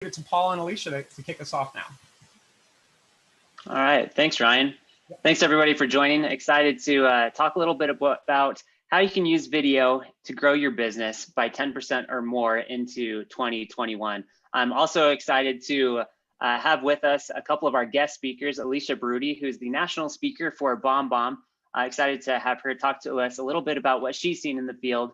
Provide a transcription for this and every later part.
it to Paul and Alicia to kick us off now. All right, thanks, Ryan. Thanks everybody for joining. Excited to talk a little bit about how you can use video to grow your business by 10% or more into 2021. I'm also excited to have with us a couple of our guest speakers, Alicia Baruti, who's the national speaker for BombBomb. Excited to have her talk to us a little bit about what she's seen in the field,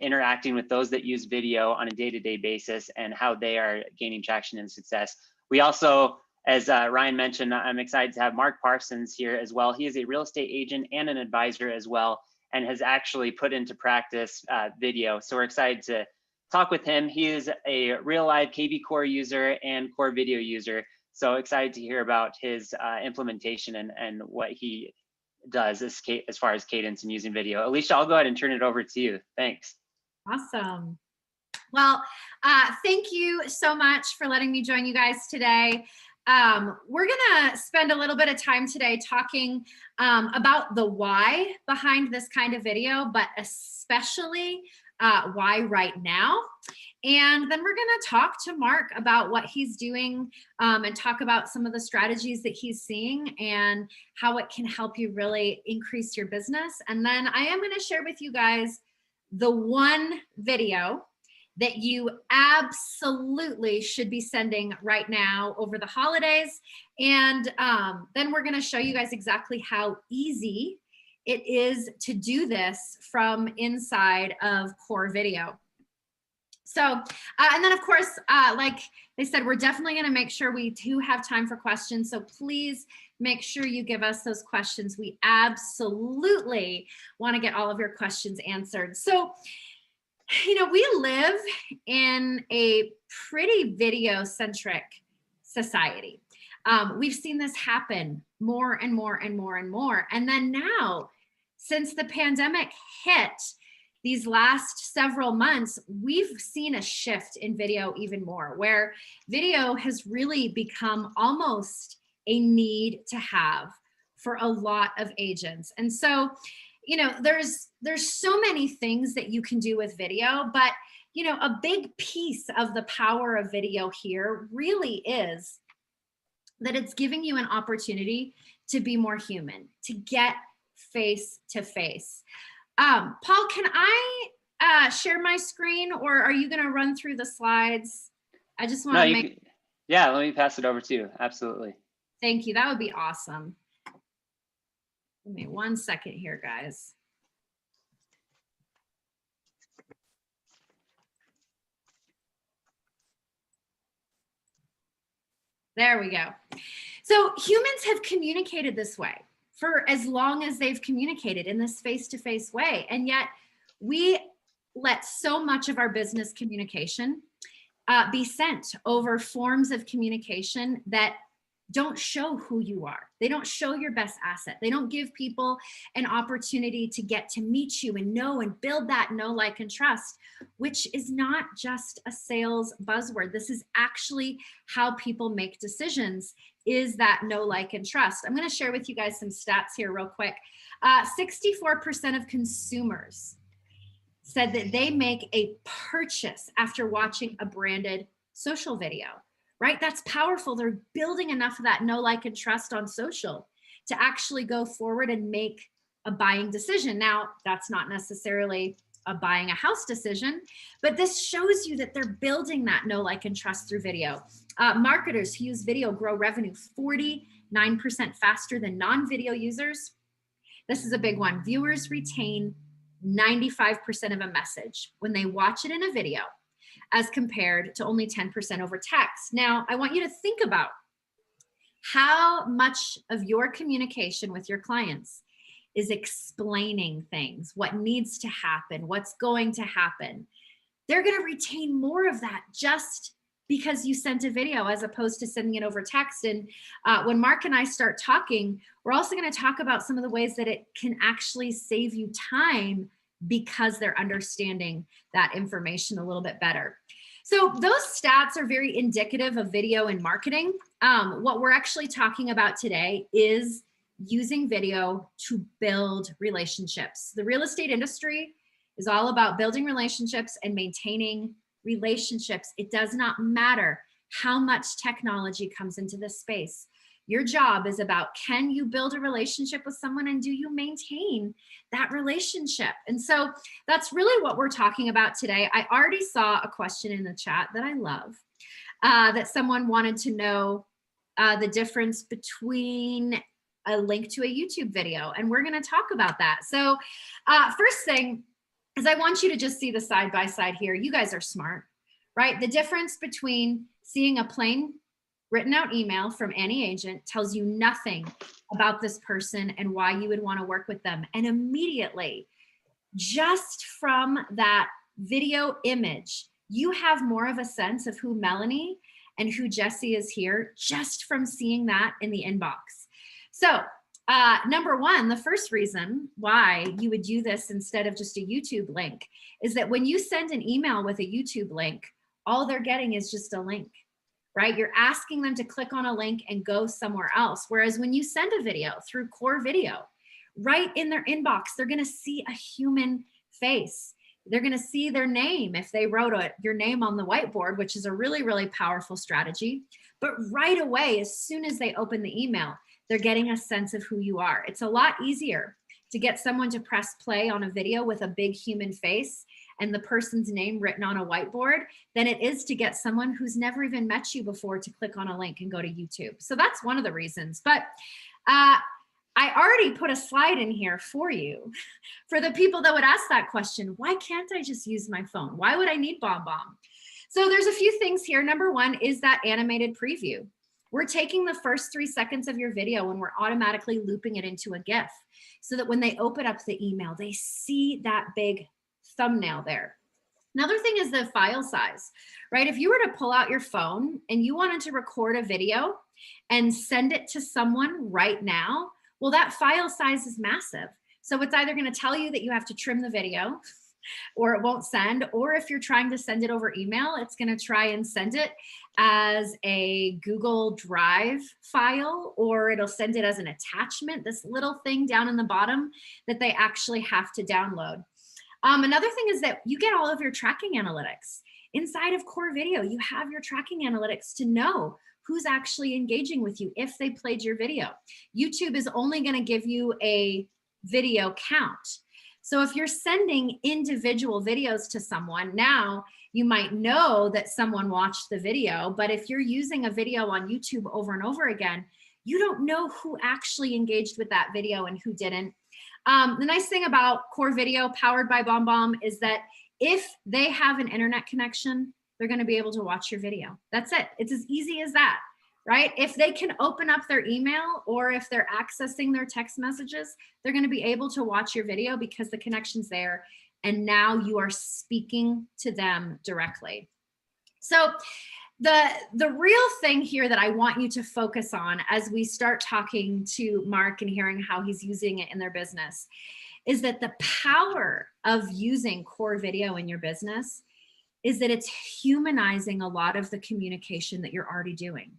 interacting with those that use video on a day-to-day basis and how they are gaining traction and success. We also, as Ryan mentioned, I'm excited to have Mark Parsons here as well. He is a real estate agent and an advisor as well, and has actually put into practice video. So we're excited to talk with him. He is a real live KV Core user and Core Video user. So excited to hear about his implementation and what he does as far as cadence and using video. Alicia, I'll go ahead and turn it over to you. Thanks. Awesome. Well, thank you so much for letting me join you guys today. We're gonna spend a little bit of time today talking about the why behind this kind of video, but especially why right now. And then we're gonna talk to Mark about what he's doing and talk about some of the strategies that he's seeing and how it can help you really increase your business. And then I am gonna share with you guys the one video that you absolutely should be sending right now over the holidays. And then we're gonna show you guys exactly how easy it is to do this from inside of Core Video. So, and then of course, like they said, we're definitely gonna make sure we do have time for questions. So please make sure you give us those questions. We absolutely wanna get all of your questions answered. So, you know, we live in a pretty video-centric society. We've seen this happen more and more and more and more. And then now, since the pandemic hit, these last several months, we've seen a shift in video even more, where video has really become almost a need to have for a lot of agents. And so, you know, there's so many things that you can do with video, but you know, a big piece of the power of video here really is that it's giving you an opportunity to be more human, to get face to face. Paul, can I share my screen, or are you gonna run through the slides? I just want to yeah, let me pass it over to you. Absolutely. Thank you, that would be awesome. Give me 1 second here, guys. There we go. So humans have communicated this way for as long as they've communicated in this face-to-face way. And yet we let so much of our business communication be sent over forms of communication that don't show who you are. They don't show your best asset. They don't give people an opportunity to get to meet you and know and build that know, like, and trust, which is not just a sales buzzword. This is actually how people make decisions, is that know, like, and trust. I'm going to share with you guys some stats here real quick. 64% of consumers said that they make a purchase after watching a branded social video. Right? That's powerful. They're building enough of that know, like, and trust on social to actually go forward and make a buying decision. Now, that's not necessarily a buying a house decision, but this shows you that they're building that know, like, and trust through video. Marketers who use video grow revenue 49% faster than non-video users. This is a big one. Viewers retain 95% of a message when they watch it in a video, as compared to only 10% over text. Now, I want you to think about how much of your communication with your clients is explaining things, what needs to happen, what's going to happen. They're going to retain more of that just because you sent a video as opposed to sending it over text. And when Mark and I start talking, we're also going to talk about some of the ways that it can actually save you time because they're understanding that information a little bit better. So those stats are very indicative of video and marketing. What we're actually talking about today is using video to build relationships. The real estate industry is all about building relationships and maintaining relationships. It does not matter how much technology comes into this space. Your job is about, can you build a relationship with someone and do you maintain that relationship? And so that's really what we're talking about today. I already saw a question in the chat that I love, that someone wanted to know the difference between a link to a YouTube video. And we're going to talk about that. So first thing is, I want you to just see the side by side here. You guys are smart, right? The difference between seeing a plain written out email from any agent tells you nothing about this person and why you would want to work with them. And immediately, just from that video image, you have more of a sense of who Melanie and who Jesse is here just from seeing that in the inbox. So number one, the first reason why you would do this instead of just a YouTube link is that when you send an email with a YouTube link, all they're getting is just a link. Right? You're asking them to click on a link and go somewhere else. Whereas when you send a video through Core Video, right in their inbox, they're going to see a human face. They're going to see their name if they wrote your name on the whiteboard, which is a really, really powerful strategy. But right away, as soon as they open the email, they're getting a sense of who you are. It's a lot easier to get someone to press play on a video with a big human face and the person's name written on a whiteboard than it is to get someone who's never even met you before to click on a link and go to YouTube. So that's one of the reasons. But I already put a slide in here for you for the people that would ask that question. Why can't I just use my phone? Why would I need BombBomb? So there's a few things here. Number one is that animated preview. We're taking the first 3 seconds of your video and we're automatically looping it into a GIF so that when they open up the email, they see that big thumbnail there. Another thing is the file size, right? If you were to pull out your phone and you wanted to record a video and send it to someone right now, well, that file size is massive. So it's either going to tell you that you have to trim the video or it won't send, or if you're trying to send it over email, it's going to try and send it as a Google Drive file, or it'll send it as an attachment, this little thing down in the bottom that they actually have to download. Another thing is that you get all of your tracking analytics. Inside of Core Video, you have your tracking analytics to know who's actually engaging with you if they played your video. YouTube is only going to give you a video count. So if you're sending individual videos to someone, now you might know that someone watched the video, but if you're using a video on YouTube over and over again, you don't know who actually engaged with that video and who didn't. The nice thing about Core Video powered by BombBomb is that if they have an internet connection, they're going to be able to watch your video. That's it. It's as easy as that, right? If they can open up their email or if they're accessing their text messages, they're going to be able to watch your video because the connection's there. And now you are speaking to them directly. So the real thing here that I want you to focus on as we start talking to Mark and hearing how he's using it in their business is that the power of using Core Video in your business is that it's humanizing a lot of the communication that you're already doing,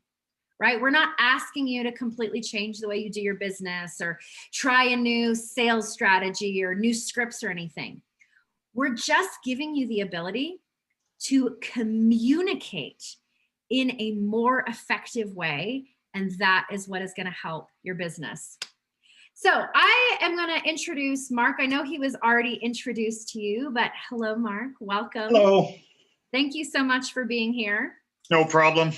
right? We're not asking you to completely change the way you do your business or try a new sales strategy or new scripts or anything. We're just giving you the ability to communicate in a more effective way, and that is what is going to help your business. So I am going to introduce Mark. I know he was already introduced to you, but hello, Mark. Welcome. Hello. Thank you so much for being here. No problem.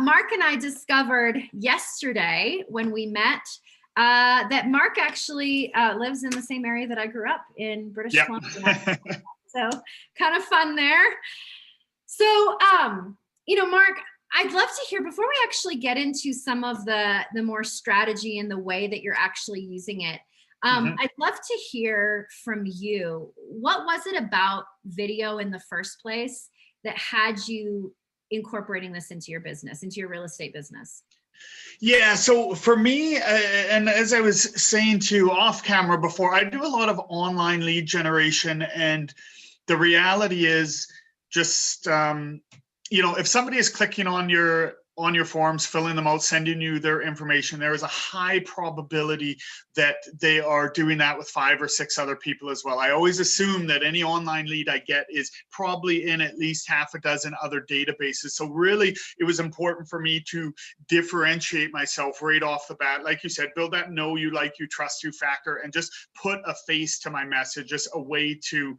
Mark and I discovered yesterday when we met that Mark actually lives in the same area that I grew up in, British Columbia. So kind of fun there. So, you know, Mark, I'd love to hear, before we actually get into some of the more strategy and the way that you're actually using it, I'd love to hear from you. What was it about video in the first place that had you incorporating this into your business, into your real estate business? Yeah, so for me, and as I was saying to you off camera before, I do a lot of online lead generation, and the reality is just, you know, if somebody is clicking on your on your forms, filling them out, sending you their information, there is a high probability that they are doing that with 5 or 6 other people as well. I always assume that any online lead I get is probably in at least half a dozen other databases. So really, it was important for me to differentiate myself right off the bat. Like you said, build that know you, like you, trust you factor, and just put a face to my message, just a way to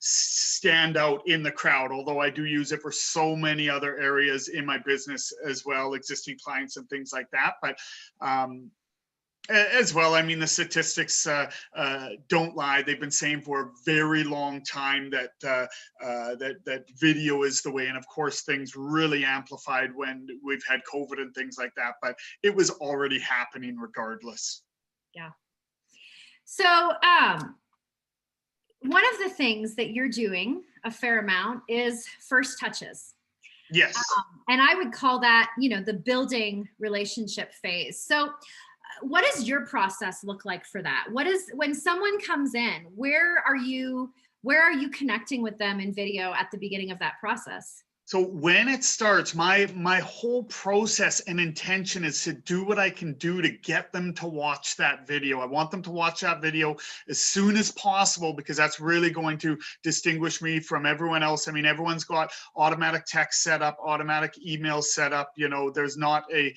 stand out in the crowd, although I do use it for so many other areas in my business as well, existing clients and things like that. But as well, I mean, the statistics don't lie. They've been saying for a very long time that that video is the way. And of course, things really amplified when we've had COVID and things like that, but it was already happening regardless. Yeah. So, one of the things that you're doing a fair amount is first touches. Yes. And I would call that, you know, the building relationship phase. So what does your process look like for that? What is, when someone comes in, where are you connecting with them in video at the beginning of that process? So when it starts, my whole process and intention is to do what I can do to get them to watch that video. I want them to watch that video as soon as possible, because that's really going to distinguish me from everyone else. I mean, everyone's got automatic text set up, automatic email set up. You know, there's not a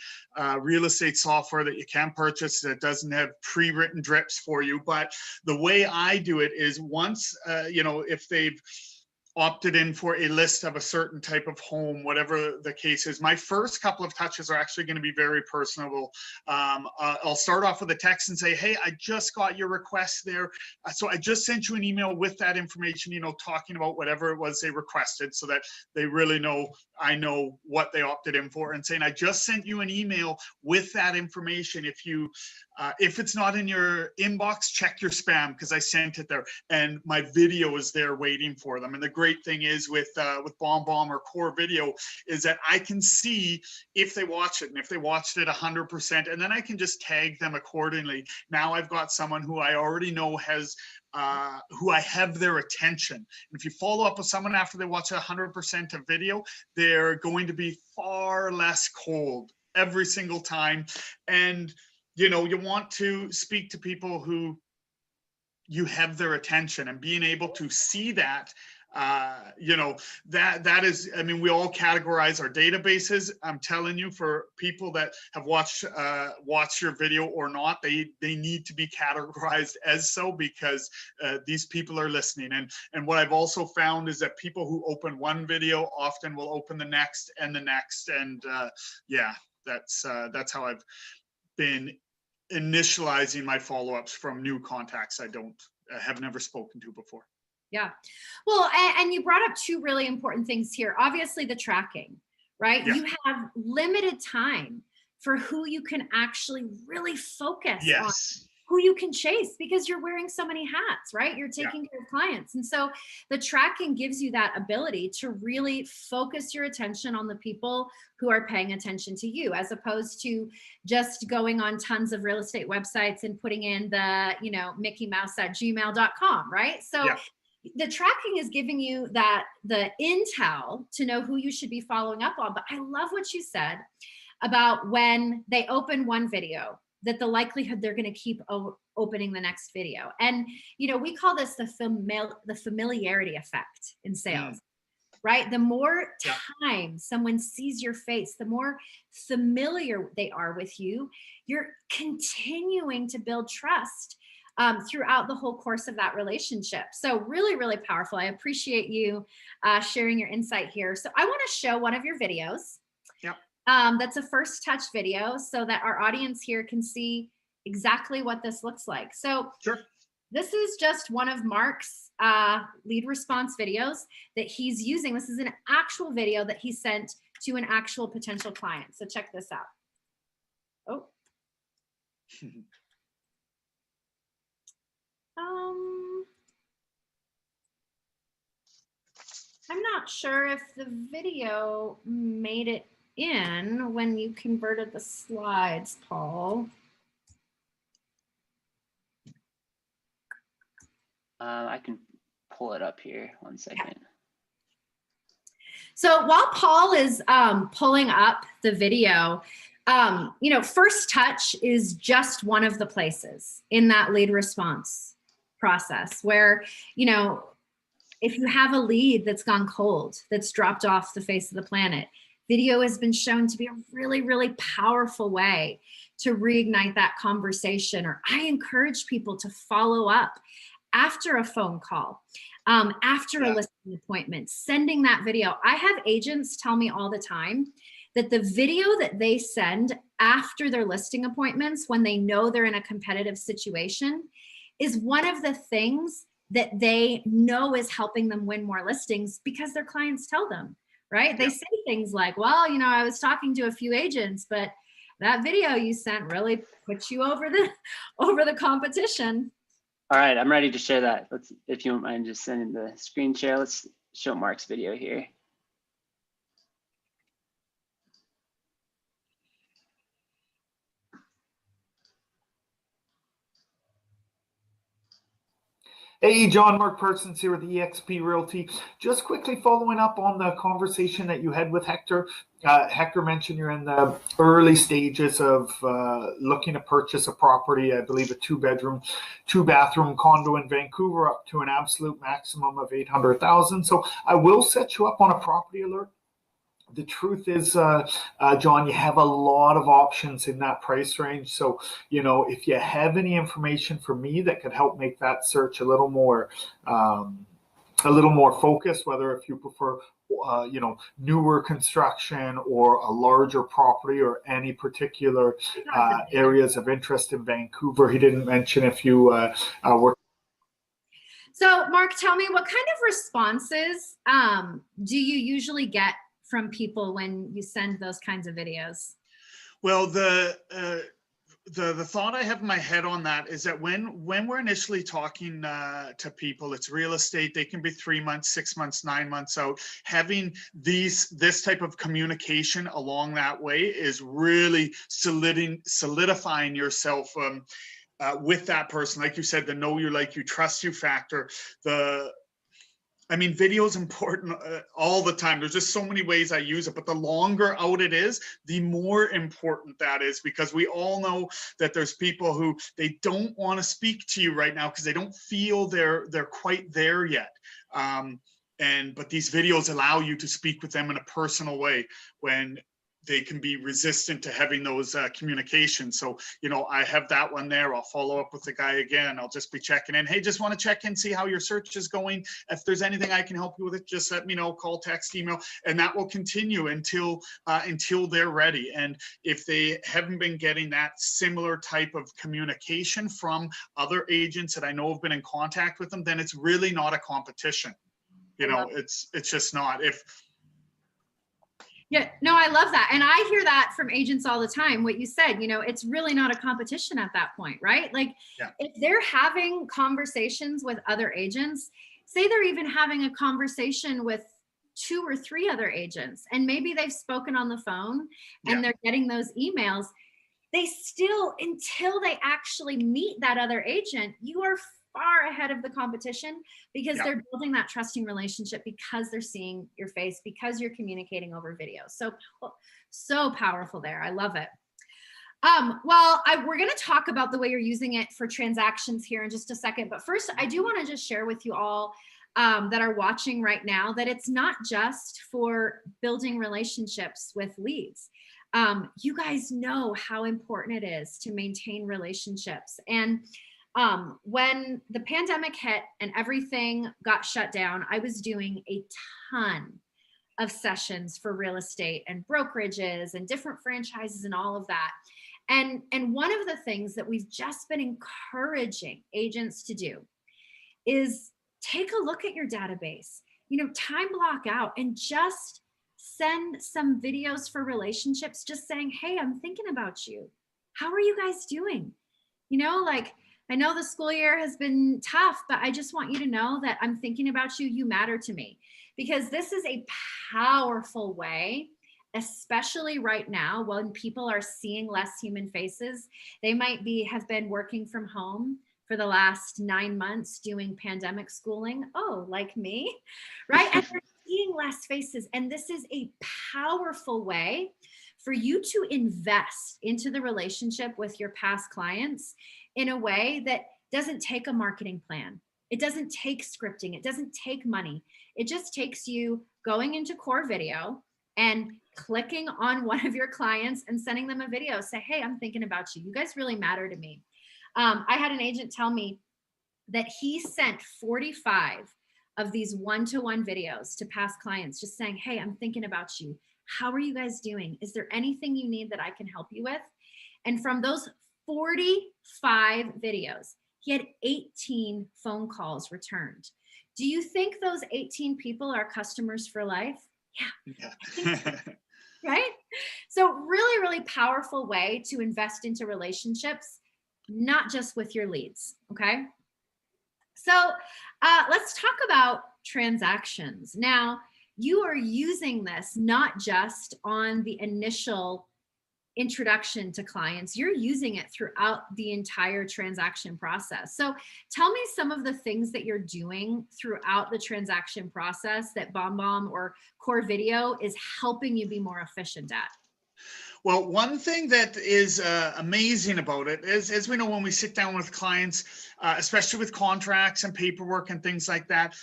real estate software that you can purchase that doesn't have pre-written drips for you. But the way I do it is once, you know, if they've opted in for a list of a certain type of home, whatever the case is, my first couple of touches are actually going to be very personable. I'll start off with a text and say, hey, I just got your request there. So I just sent you an email with that information, you know, talking about whatever it was they requested, so that they really know, I know what they opted in for, and saying, I just sent you an email with that information. If it's not in your inbox, check your spam, because I sent it there, and my video is there waiting for them. And the great thing is with BombBomb or Core Video is that I can see if they watch it, and if they watched it 100%, and then I can just tag them accordingly. Now I've got someone who I already know has who I have their attention. And if you follow up with someone after they watch 100% of video, they're going to be far less cold every single time. And you know, you want to speak to people who you have their attention, and being able to see that, you know, that is, I mean, we all categorize our databases. I'm telling you, for people that have watched your video or not, they need to be categorized as so, because these people are listening. And what I've also found is that people who open one video often will open the next and the next. And yeah, that's how I've been initializing my follow-ups from new contacts I have never spoken to before. Yeah. Well, and you brought up two really important things here. Obviously the tracking, right? Yeah. You have limited time for who you can actually really focus on, who you can chase, because you're wearing so many hats, right? You're taking care of clients. And so the tracking gives you that ability to really focus your attention on the people who are paying attention to you, as opposed to just going on tons of real estate websites and putting in the, you know, mickeymouse@gmail.com, right? So the tracking is giving you the intel to know who you should be following up on. But I love what you said about when they open one video, that the likelihood they're going to keep opening the next video. And, you know, we call this the familiarity effect in sales, right? The more time someone sees your face, the more familiar they are with you, you're continuing to build trust throughout the whole course of that relationship. So really, really powerful. I appreciate you sharing your insight here. So I want to show one of your videos. That's a first touch video, so that our audience here can see exactly what this looks like. So this is just one of Mark's lead response videos that he's using. This is an actual video that he sent to an actual potential client. So check this out. Oh. I'm not sure if the video made it in when you converted the slides, Paul. I can pull it up here. 1 second. So while Paul is pulling up the video, First Touch is just one of the places in that lead response process where, if you have a lead that's gone cold, that's dropped off the face of the planet, video has been shown to be a really, really powerful way to reignite that conversation. Or I encourage people to follow up after a phone call, after a listing appointment, sending that video. I have agents tell me all the time that the video that they send after their listing appointments, when they know they're in a competitive situation, is one of the things that they know is helping them win more listings because their clients tell them, right? They say things like, well, I was talking to a few agents, but that video you sent really put you over the competition. All right, I'm ready to share that. If you don't mind just sending the screen share, let's show Mark's video here. Hey, John, Mark Parsons here with eXp Realty. Just quickly following up on the conversation that you had with Hector. Hector mentioned you're in the early stages of looking to purchase a property, I believe a 2-bedroom, 2-bathroom condo in Vancouver, up to an absolute maximum of $800,000. So I will set you up on a property alert. The truth is, John, you have a lot of options in that price range. So, if you have any information for me that could help make that search a little more focused, whether if you prefer, newer construction or a larger property or any particular areas of interest in Vancouver. He didn't mention if you were. So, Mark, tell me, what kind of responses do you usually get from people when you send those kinds of videos? Well, the thought I have in my head on that is that when we're initially talking to people, it's real estate. They can be 3 months, 6 months, 9 months out. Having this type of communication along that way is really solidifying yourself with that person. Like you said, the know you, like you, trust you factor. Video is important all the time. There's just so many ways I use it, but the longer out it is, the more important that is, because we all know that there's people who they don't want to speak to you right now because they don't feel they're quite there yet. But these videos allow you to speak with them in a personal way when they can be resistant to having those communications. So, I have that one there. I'll follow up with the guy again. I'll just be checking in. Hey, just want to check in, see how your search is going. If there's anything I can help you with it, just let me know, call, text, email, and that will continue until they're ready. And if they haven't been getting that similar type of communication from other agents that I know have been in contact with them, then it's really not a competition. It's just not. Yeah, no, I love that. And I hear that from agents all the time. What you said, it's really not a competition at that point, right? Like if they're having conversations with other agents, say they're even having a conversation with 2 or 3 other agents, and maybe they've spoken on the phone and they're getting those emails, they still, until they actually meet that other agent, you are far ahead of the competition because they're building that trusting relationship, because they're seeing your face, because you're communicating over video. So powerful there. I love it. We're going to talk about the way you're using it for transactions here in just a second. But first, I do want to just share with you all that are watching right now that it's not just for building relationships with leads. You guys know how important it is to maintain relationships. And when the pandemic hit and everything got shut down, I was doing a ton of sessions for real estate and brokerages and different franchises and all of that. And one of the things that we've just been encouraging agents to do is take a look at your database, time block out and just send some videos for relationships, just saying, hey, I'm thinking about you. How are you guys doing? I know the school year has been tough, but I just want you to know that I'm thinking about you. You matter to me, because this is a powerful way, especially right now when people are seeing less human faces. They might have been working from home for the last 9 months doing pandemic schooling. Oh, like me, right? And they're seeing less faces. And this is a powerful way for you to invest into the relationship with your past clients in a way that doesn't take a marketing plan. It doesn't take scripting. It doesn't take money. It just takes you going into Core Video and clicking on one of your clients and sending them a video. Say, hey, I'm thinking about you. You guys really matter to me. I had an agent tell me that he sent 45 of these one-to-one videos to past clients, just saying, hey, I'm thinking about you. How are you guys doing? Is there anything you need that I can help you with? And from those 45 videos, he had 18 phone calls returned. Do you think those 18 people are customers for life? Yeah. I think so. Right? So really, really powerful way to invest into relationships, not just with your leads. Okay. So let's talk about transactions. Now, you are using this not just on the initial introduction to clients, you're using it throughout the entire transaction process. So tell me some of the things that you're doing throughout the transaction process that BombBomb or Core Video is helping you be more efficient at. Well, one thing that is amazing about it is, as we know, when we sit down with clients, especially with contracts and paperwork and things like that,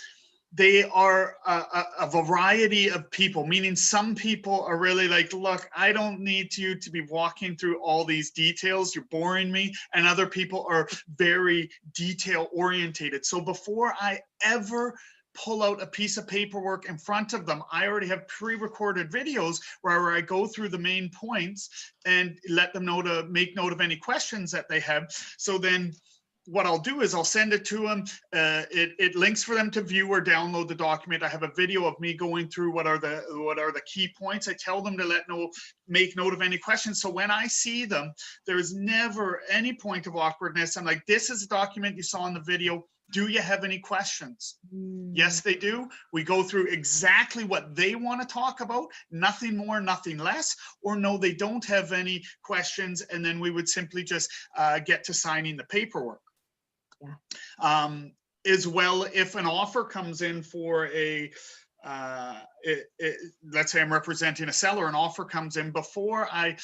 they are a variety of people, meaning some people are really like, look, I don't need you to be walking through all these details. You're boring me. And other people are very detail orientated. So before I ever pull out a piece of paperwork in front of them, I already have pre-recorded videos where I go through the main points and let them know to make note of any questions that they have. So then what I'll do is I'll send it to them. It links for them to view or download the document. I have a video of me going through what are the key points. I tell them to make note of any questions. So when I see them, there's never any point of awkwardness. I'm like, this is a document you saw in the video. Do you have any questions? Yes, they do. We go through exactly what they want to talk about, nothing more, nothing less, or no, they don't have any questions. And then we would simply just get to signing the paperwork. Yeah. As well, if an offer comes in for a, let's say I'm representing a seller, an offer comes in before I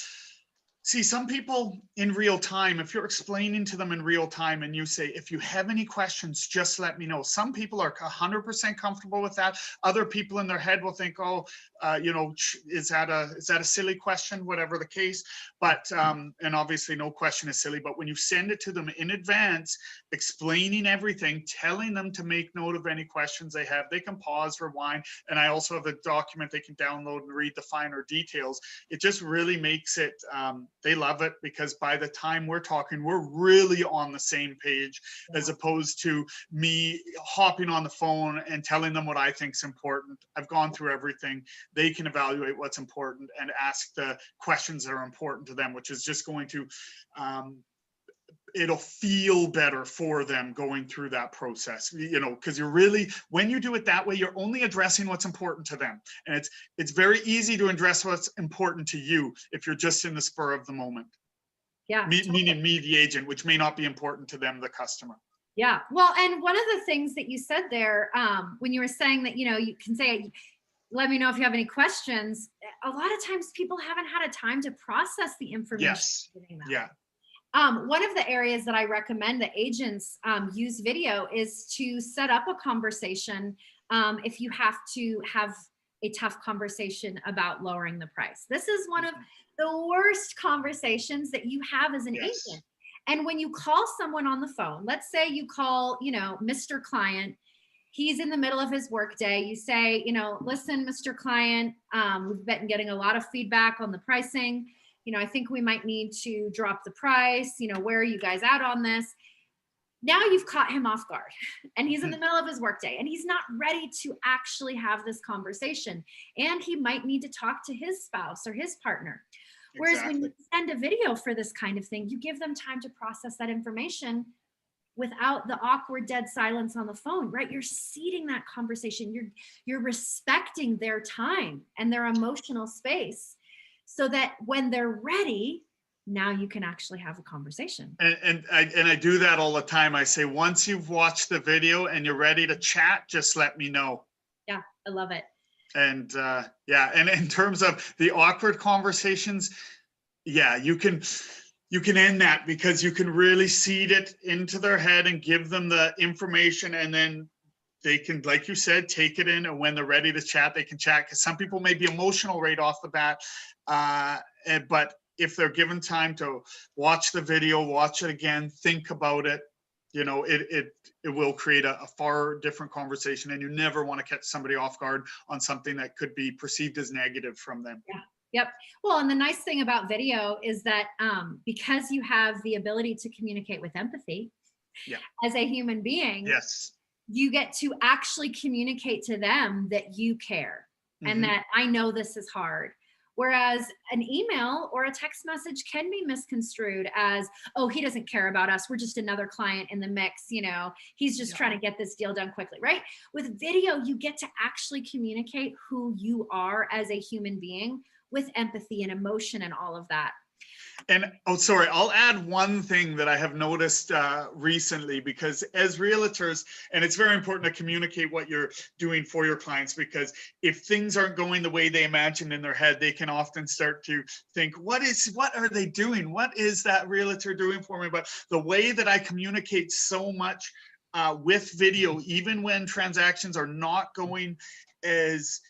see some people in real time, if you're explaining to them in real time and you say, if you have any questions, just let me know. Some people are 100% comfortable with that. Other people in their head will think, oh, is that a silly question, whatever the case. But, and obviously no question is silly, but when you send it to them in advance, explaining everything, telling them to make note of any questions they have, they can pause, rewind. And I also have a document they can download and read the finer details. It just really makes it, they love it, because by the time we're talking, we're really on the same page, as opposed to me hopping on the phone and telling them what I think is important. I've gone through everything. They can evaluate what's important and ask the questions that are important to them, which is just going to, it'll feel better for them going through that process, because you're really, when you do it that way, you're only addressing what's important to them. And it's very easy to address what's important to you if you're just in the spur of the moment. Yeah. Meaning me, the agent, which may not be important to them, the customer. Yeah. Well, and one of the things that you said there, when you were saying that, you can say, let me know if you have any questions. A lot of times people haven't had a time to process the information. Yes. Yeah. One of the areas that I recommend that agents use video is to set up a conversation if you have to have a tough conversation about lowering the price. This is one of the worst conversations that you have as an agent. And when you call someone on the phone, let's say you call, Mr. Client, he's in the middle of his workday. You say, listen, Mr. Client, we've been getting a lot of feedback on the pricing. I think we might need to drop the price. Where are you guys at on this? Now you've caught him off guard and he's in the middle of his workday and he's not ready to actually have this conversation. And he might need to talk to his spouse or his partner. Whereas when you send a video for this kind of thing, you give them time to process that information without the awkward dead silence on the phone, right? You're seeding that conversation. You're respecting their time and their emotional space so that when they're ready, now you can actually have a conversation. And I do that all the time. I say, once you've watched the video and you're ready to chat, just let me know. Yeah, I love it. And yeah, and in terms of the awkward conversations, yeah, you can end that, because you can really seed it into their head and give them the information, and then they can, like you said, take it in, and when they're ready to chat, they can chat. Because some people may be emotional right off the bat, but if they're given time to watch the video, watch it again, think about it, you know, it will create a far different conversation, and you never want to catch somebody off guard on something that could be perceived as negative from them. Yeah. Yep. Well, and the nice thing about video is that because you have the ability to communicate with empathy, yeah, as a human being, yes, you get to actually communicate to them that you care and that I know this is hard. Whereas an email or a text message can be misconstrued as, oh, he doesn't care about us. We're just another client in the mix. You know, he's just trying to get this deal done quickly, right? With video, you get to actually communicate who you are as a human being with empathy and emotion and all of that. And oh, sorry, I'll add one thing that I have noticed recently, because as realtors, and it's very important to communicate what you're doing for your clients, because if things aren't going the way they imagine in their head, they can often start to think, what are they doing? What is that realtor doing for me? But the way that I communicate so much with video, even when transactions are not going as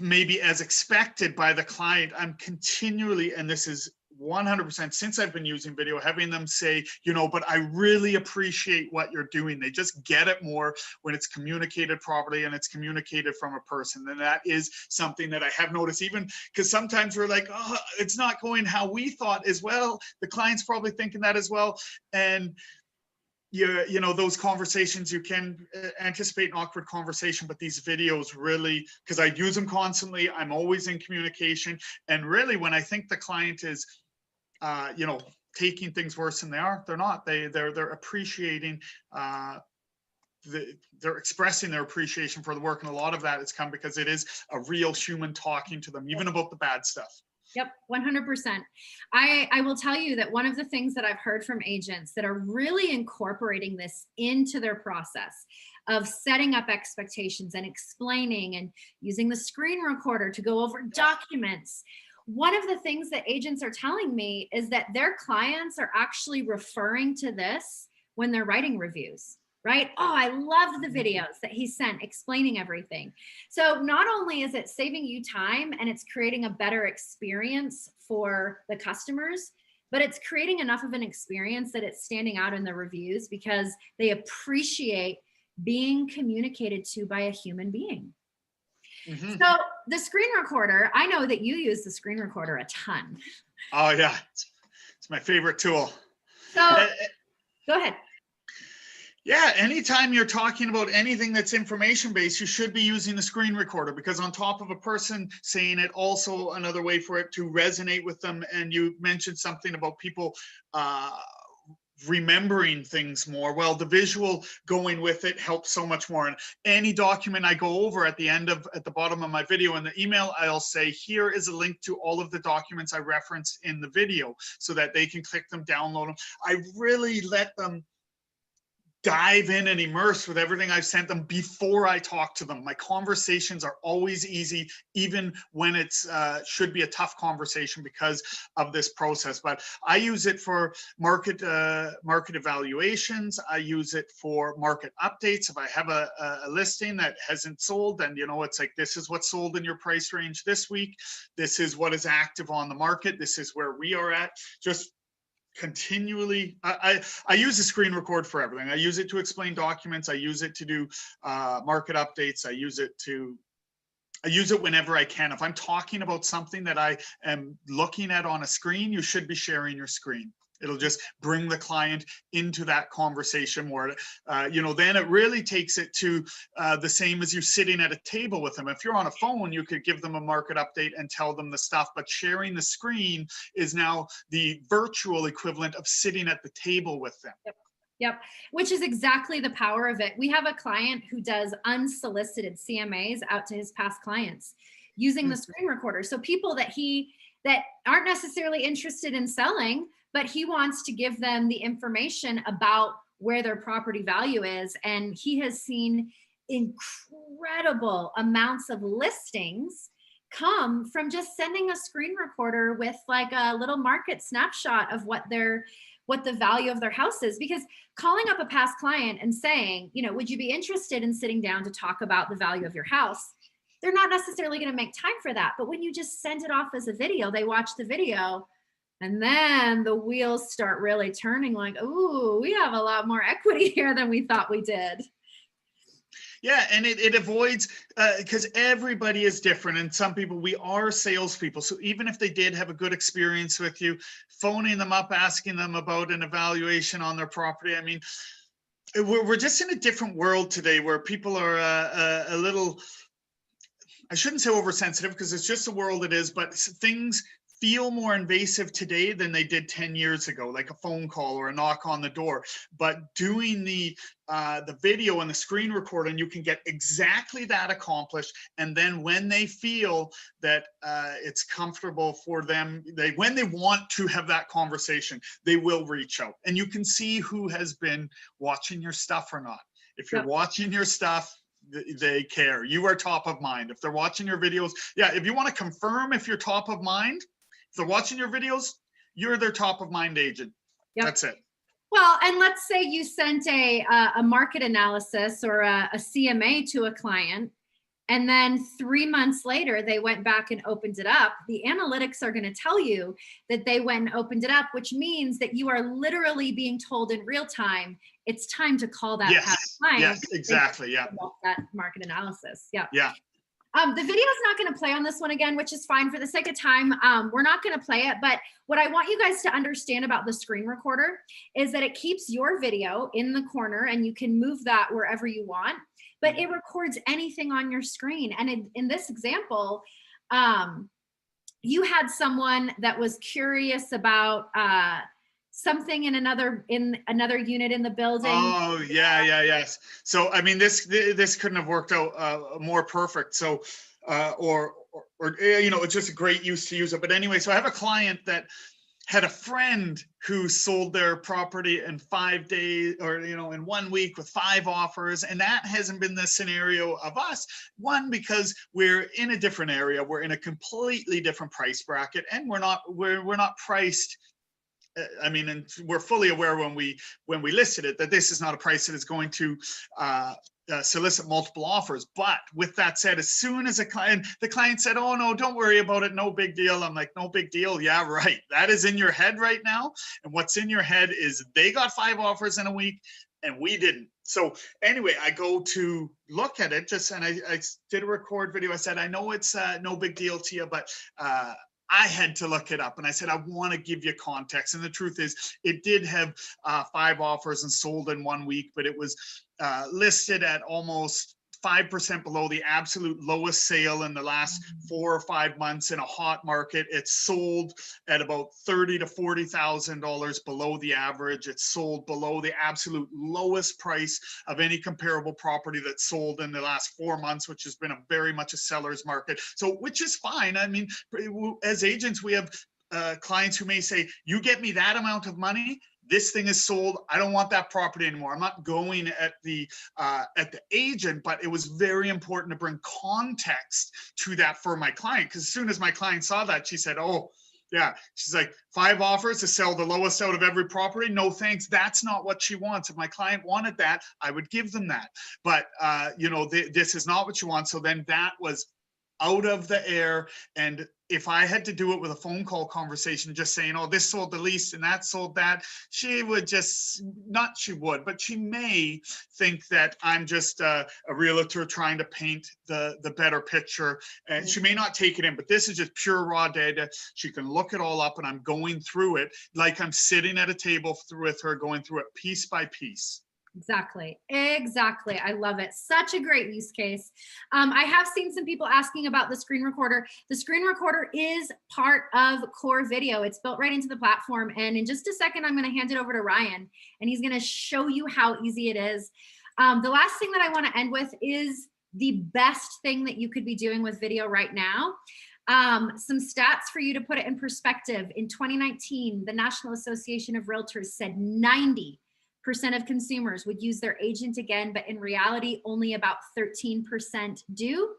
maybe as expected by the client, I'm continually, and this is 100% since I've been using video, having them say, you know, but I really appreciate what you're doing. They just get it more when it's communicated properly and it's communicated from a person. And that is something that I have noticed, even because sometimes we're like, oh, it's not going how we thought as well. The client's probably thinking that as well. And you know, those conversations, you can anticipate an awkward conversation, but these videos really, because I use them constantly, I'm always in communication. And really, when I think the client is, you know, taking things worse than they are, they're not. They're appreciating, they're expressing their appreciation for the work. And a lot of that has come because it is a real human talking to them, even about the bad stuff. Yep, 100%. I will tell you that one of the things that I've heard from agents that are really incorporating this into their process of setting up expectations and explaining and using the screen recorder to go over documents. One of the things that agents are telling me is that their clients are actually referring to this when they're writing reviews. Right? Oh, I loved the videos that he sent explaining everything. So not only is it saving you time and it's creating a better experience for the customers, but it's creating enough of an experience that it's standing out in the reviews because they appreciate being communicated to by a human being. So the screen recorder, I know that you use the screen recorder a ton. Oh yeah, it's my favorite tool. So go ahead. Yeah, anytime you're talking about anything that's information-based, you should be using the screen recorder, because on top of a person saying it, also another way for it to resonate with them. And you mentioned something about people remembering things more. Well, the visual going with it helps so much more. And any document I go over at the bottom of my video in the email, I'll say, here is a link to all of the documents I referenced in the video, so that they can click them, download them. I really let them dive in and immerse with everything I've sent them before I talk to them. My conversations are always easy, even when it's should be a tough conversation because of this process. But I use it for market evaluations. I use it for market updates. If I have a listing that hasn't sold, then, you know, it's like, this is what's sold in your price range this week. This is what is active on the market. This is where we are at. Just continually, I use the screen record for everything. I use it to explain documents. I use it to do market updates. I use it whenever I can. If I'm talking about something that I am looking at on a screen, you should be sharing your screen. It'll just bring the client into that conversation where, you know, then it really takes it to the same as you sitting at a table with them. If you're on a phone, you could give them a market update and tell them the stuff, but sharing the screen is now the virtual equivalent of sitting at the table with them. Yep, which is exactly the power of it. We have a client who does unsolicited CMAs out to his past clients using the screen recorder. So people that aren't necessarily interested in selling, but he wants to give them the information about where their property value is. And he has seen incredible amounts of listings come from just sending a screen recorder with like a little market snapshot of what the value of their house is. Because calling up a past client and saying, you know, would you be interested in sitting down to talk about the value of your house? They're not necessarily going to make time for that. But when you just send it off as a video, they watch the video, and then the wheels start really turning like, ooh, we have a lot more equity here than we thought we did. Yeah, and it avoids, because everybody is different, and some people, we are salespeople. So even if they did have a good experience with you, phoning them up, asking them about an evaluation on their property, I mean, we're just in a different world today where people are a little, I shouldn't say oversensitive because it's just the world it is, but things feel more invasive today than they did 10 years ago, like a phone call or a knock on the door. But doing the video and the screen recording, you can get exactly that accomplished. And then when they feel that it's comfortable for them, when they want to have that conversation, they will reach out. And you can see who has been watching your stuff or not. If you're watching your stuff, they care. You are top of mind. If they're watching your videos, yeah, if you want to confirm if you're top of mind, if they're watching your videos, you're their top of mind agent. That's it. Well, and let's say you sent a market analysis or a CMA to a client, and then 3 months later, they went back and opened it up. The analytics are going to tell you that they went and opened it up, which means that you are literally being told in real time, it's time to call that client. Yes, exactly. Yeah. That market analysis. Yeah. Yeah. The video is not going to play on this one again, which is fine for the sake of time. We're not going to play it, but what I want you guys to understand about the screen recorder is that it keeps your video in the corner and you can move that wherever you want, but it records anything on your screen. And in this example, you had someone that was curious about something in another unit in the building. Oh yeah, yes. So I mean, this couldn't have worked out more perfect. So or you know, it's just a great use to use it. But anyway, so I have a client that had a friend who sold their property in 5 days, or you know, in 1 week with 5 offers, and that hasn't been the scenario of us. One, because we're in a different area, we're in a completely different price bracket, and we're not priced. I mean, and we're fully aware when we listed it that this is not a price that is going to solicit multiple offers. But with that said, as soon as the client said, "Oh no, don't worry about it, no big deal," I'm like, "No big deal? Yeah, right. That is in your head right now, and what's in your head is they got 5 offers in a week, and we didn't." So anyway, I go to look at it and I did a record video. I said, "I know it's no big deal to you, but." I had to look it up, and I said, I want to give you context. And the truth is, it did have 5 offers and sold in 1 week, but it was listed at almost 5% below the absolute lowest sale in the last 4 or 5 months in a hot market. It's sold at about $30,000 to $40,000 below the average. It's sold below the absolute lowest price of any comparable property that's sold in the last 4 months, which has been very much a seller's market. So, which is fine. I mean, as agents, we have clients who may say, "You get me that amount of money, this thing is sold. I don't want that property anymore." I'm not going at the agent, but it was very important to bring context to that for my client. Because as soon as my client saw that, she said, "Oh, yeah." She's like, 5 offers to sell the lowest out of every property? No, thanks. That's not what she wants. If my client wanted that, I would give them that. But, you know, this is not what she wants. So then that was out of the air. And if I had to do it with a phone call conversation, just saying, "Oh, this sold the least and that sold that," she would just, not she would, but she may think that I'm just a realtor trying to paint the better picture. And she may not take it in, but this is just pure raw data. She can look it all up, and I'm going through it like I'm sitting at a table with her, going through it piece by piece. Exactly. I love it. Such a great use case. I have seen some people asking about the screen recorder. The screen recorder is part of Core Video. It's built right into the platform. And in just a second, I'm going to hand it over to Ryan, and he's going to show you how easy it is. The last thing that I want to end with is the best thing that you could be doing with video right now. Some stats for you to put it in perspective. In 2019, the National Association of Realtors said 90 of consumers would use their agent again, but in reality, only about 13% do.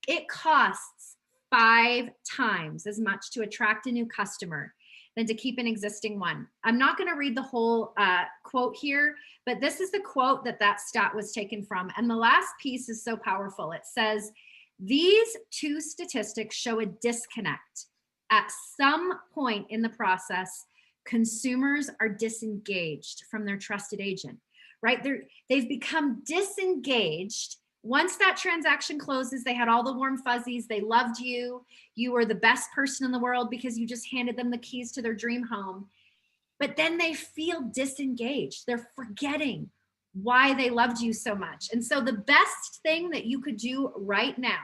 It costs 5 times as much to attract a new customer than to keep an existing one. I'm not going to read the whole quote here, but this is the quote that stat was taken from. And the last piece is so powerful. It says, these two statistics show a disconnect. At some point in the process, consumers are disengaged from their trusted agent, right? They've become disengaged. Once that transaction closes, they had all the warm fuzzies. They loved you. You were the best person in the world because you just handed them the keys to their dream home. But then they feel disengaged. They're forgetting why they loved you so much. And so the best thing that you could do right now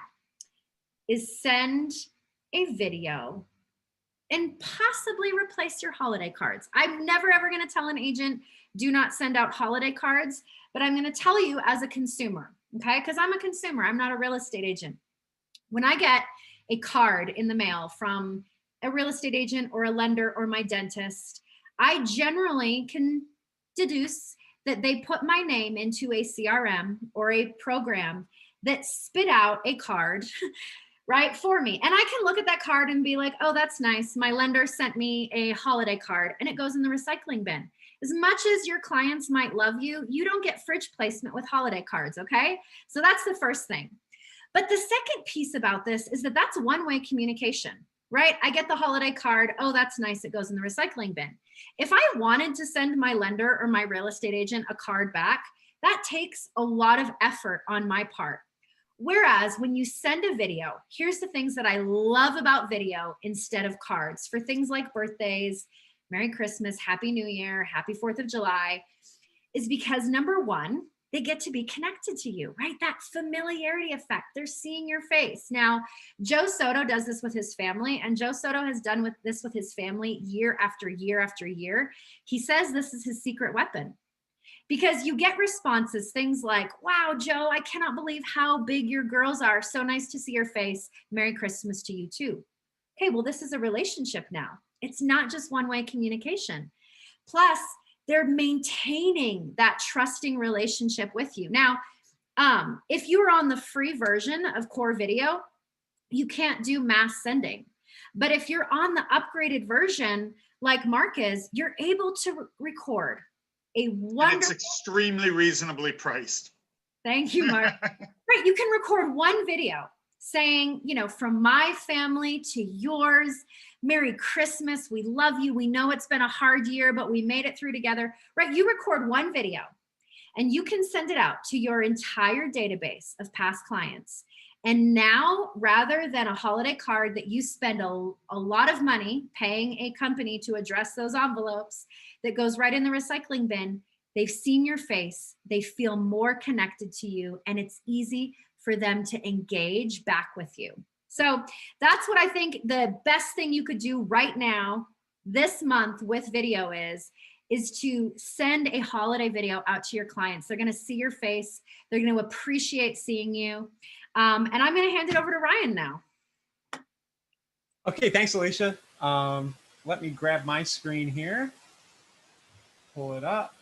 is send a video and possibly replace your holiday cards. I'm never ever going to tell an agent, do not send out holiday cards, but I'm going to tell you as a consumer, okay? Because I'm a consumer, I'm not a real estate agent. When I get a card in the mail from a real estate agent or a lender or my dentist, I generally can deduce that they put my name into a CRM or a program that spit out a card right, for me. And I can look at that card and be like, oh, that's nice. My lender sent me a holiday card, and it goes in the recycling bin. As much as your clients might love you, you don't get fridge placement with holiday cards, okay? So that's the first thing. But the second piece about this is that that's one-way communication, right? I get the holiday card. Oh, that's nice. It goes in the recycling bin. If I wanted to send my lender or my real estate agent a card back, that takes a lot of effort on my part. Whereas when you send a video, here's the things that I love about video instead of cards for things like birthdays, Merry Christmas, Happy New Year, Happy 4th of July, is because number one, they get to be connected to you, right? That familiarity effect. They're seeing your face. Now, Joe Soto does this with his family, and Joe Soto has done this with his family year after year after year. He says this is his secret weapon. Because you get responses, things like, wow, Joe, I cannot believe how big your girls are. So nice to see your face. Merry Christmas to you too. Okay, well, this is a relationship now. It's not just one-way communication. Plus, they're maintaining that trusting relationship with you. Now, if you're on the free version of Core Video, you can't do mass sending. But if you're on the upgraded version, like Mark is, you're able to record a wonderful. It's extremely reasonably priced. Thank you, Mark. Right, you can record one video saying, you know, from my family to yours, Merry Christmas, we love you. We know it's been a hard year, but we made it through together. Right, you record one video and you can send it out to your entire database of past clients. And now, rather than a holiday card that you spend a lot of money paying a company to address those envelopes that goes right in the recycling bin, they've seen your face, they feel more connected to you, and it's easy for them to engage back with you. So that's what I think the best thing you could do right now, this month with video is to send a holiday video out to your clients. They're gonna see your face, they're gonna appreciate seeing you. And I'm going to hand it over to Ryan now. Okay, thanks, Alicia. Let me grab my screen here, pull it up.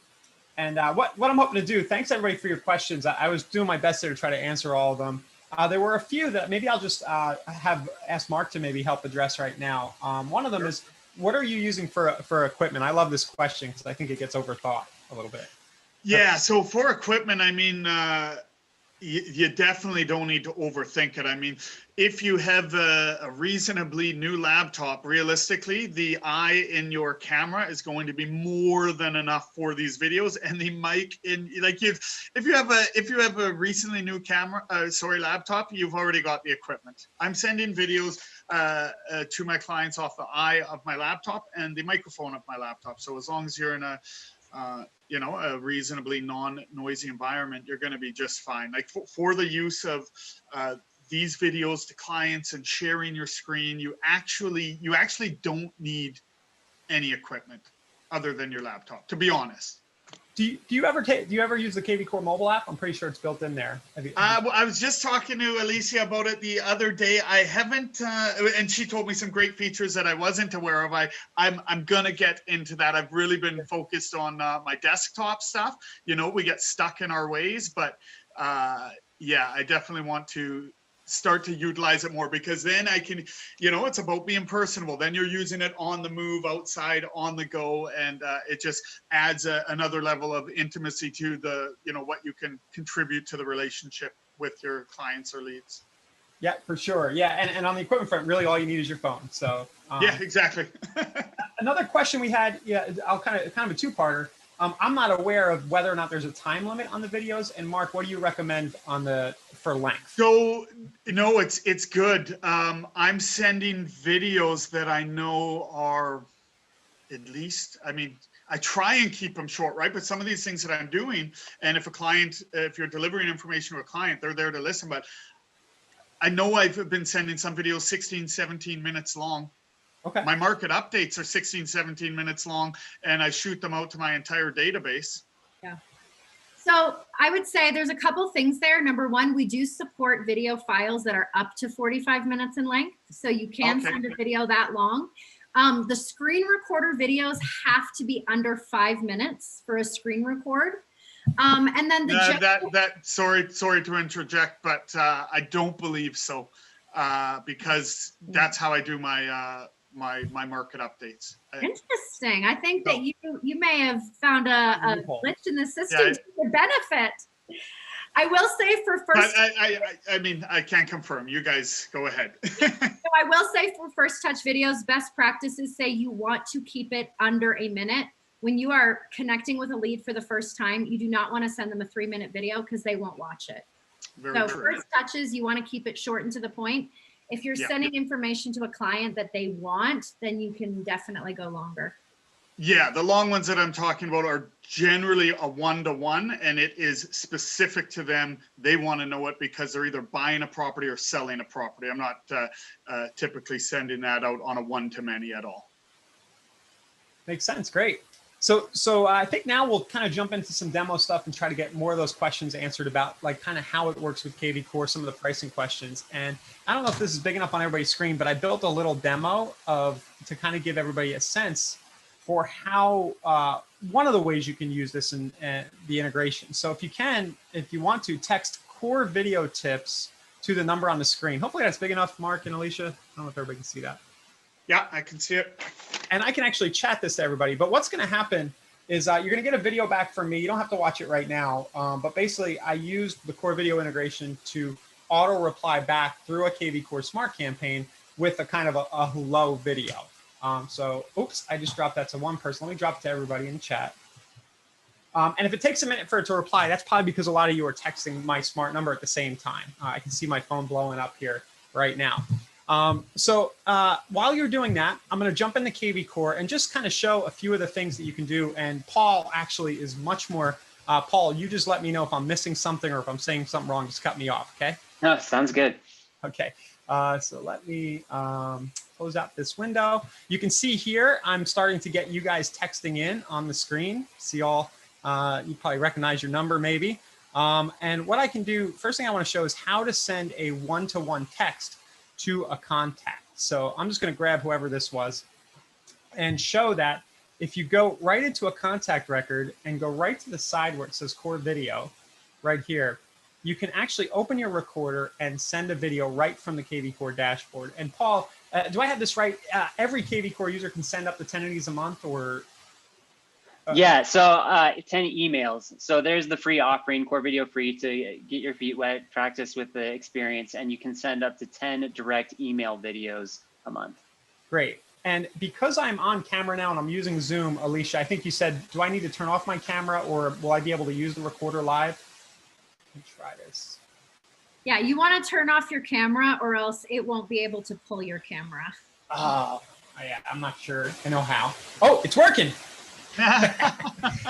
And what I'm hoping to do, thanks everybody for your questions. I was doing my best there to try to answer all of them. There were a few that maybe I'll just have asked Mark to maybe help address right now. One of them is, what are you using for equipment? I love this question because I think it gets overthought a little bit. Yeah, so for equipment, I mean, you definitely don't need to overthink it. I mean, if you have a reasonably new laptop, realistically, the eye in your camera is going to be more than enough for these videos, and the mic in, like, if you have a recently new laptop, you've already got the equipment. I'm sending videos to my clients off the eye of my laptop and the microphone of my laptop. So as long as you're in a a reasonably non-noisy environment, you're going to be just fine. Like for the use of these videos to clients and sharing your screen, you actually don't need any equipment other than your laptop, to be honest. Do you ever use the KV Core mobile app? I'm pretty sure it's built in there. I was just talking to Alicia about it the other day. I haven't, and she told me some great features that I wasn't aware of. I'm gonna get into that. I've really been focused on my desktop stuff. You know, we get stuck in our ways, but yeah, I definitely want to start to utilize it more, because then I can, you know, it's about being personable. Then you're using it on the move, outside, on the go, and it just adds another level of intimacy to the, you know, what you can contribute to the relationship with your clients or leads. Yeah, for sure. Yeah, and on the equipment front, really all you need is your phone. So yeah, exactly. Another question we had, yeah, I'll kind of a two-parter. I'm not aware of whether or not there's a time limit on the videos. And Mark, what do you recommend for length? So, no, it's good. I'm sending videos that I know are at least, I mean, I try and keep them short, right? But some of these things that I'm doing, and if you're delivering information to a client, they're there to listen. But I know I've been sending some videos 16, 17 minutes long. Okay. My market updates are 16, 17 minutes long, and I shoot them out to my entire database. Yeah. So I would say there's a couple things there. Number one, we do support video files that are up to 45 minutes in length. So you can send a video that long. The screen recorder videos have to be under 5 minutes for a screen record. And then sorry to interject, but I don't believe so, because that's how I do my my market updates. Interesting. I think that you may have found a glitch in the system to your benefit. I will say for first. I mean, I can't confirm. You guys go ahead. So I will say for first touch videos, best practices say you want to keep it under a minute. When you are connecting with a lead for the first time, you do not want to send them a 3-minute video because they won't watch it. Very so true. First touches, you want to keep it short and to the point. If you're sending information to a client that they want, then you can definitely go longer. Yeah, the long ones that I'm talking about are generally a 1-to-1, and it is specific to them. They want to know it because they're either buying a property or selling a property. I'm not typically sending that out on a 1-to-many at all. Makes sense. Great. So I think now we'll kind of jump into some demo stuff and try to get more of those questions answered about like kind of how it works with KV Core, some of the pricing questions. And I don't know if this is big enough on everybody's screen, but I built a little demo to kind of give everybody a sense for how one of the ways you can use this in the integration. So if you want to, text Core Video Tips to the number on the screen. Hopefully that's big enough, Mark and Alicia. I don't know if everybody can see that. Yeah, I can see it. And I can actually chat this to everybody. But what's going to happen is you're going to get a video back from me. You don't have to watch it right now. But basically, I used the Core Video integration to auto reply back through a KV Core Smart campaign with a kind of a hello video. So, oops, I just dropped that to one person. Let me drop it to everybody in chat. And if it takes a minute for it to reply, that's probably because a lot of you are texting my smart number at the same time. I can see my phone blowing up here right now. So while you're doing that, I'm going to jump into KV Core and just kind of show a few of the things that you can do. And Paul actually is much more, Paul, you just let me know if I'm missing something or if I'm saying something wrong, just cut me off. Okay. No, sounds good. Okay. So let me close out this window. You can see here, I'm starting to get you guys texting in on the screen. See all, you probably recognize your number maybe. And what I can do, first thing I want to show is how to send a 1-to-1 text to a contact. So I'm just going to grab whoever this was and show that if you go right into a contact record and go right to the side where it says Core Video right here, you can actually open your recorder and send a video right from the KV Core dashboard. And Paul, do I have this right? Every KV Core user can send up to 10 of these a month, or? Yeah, so 10 emails. So there's the free offering, Core Video Free, to get your feet wet, practice with the experience, and you can send up to 10 direct email videos a month. Great. And because I'm on camera now and I'm using Zoom, Alicia, I think you said, do I need to turn off my camera or will I be able to use the recorder live? Let me try this. Yeah, you want to turn off your camera or else it won't be able to pull your camera. Oh, yeah, I'm not sure I know how. Oh, it's working.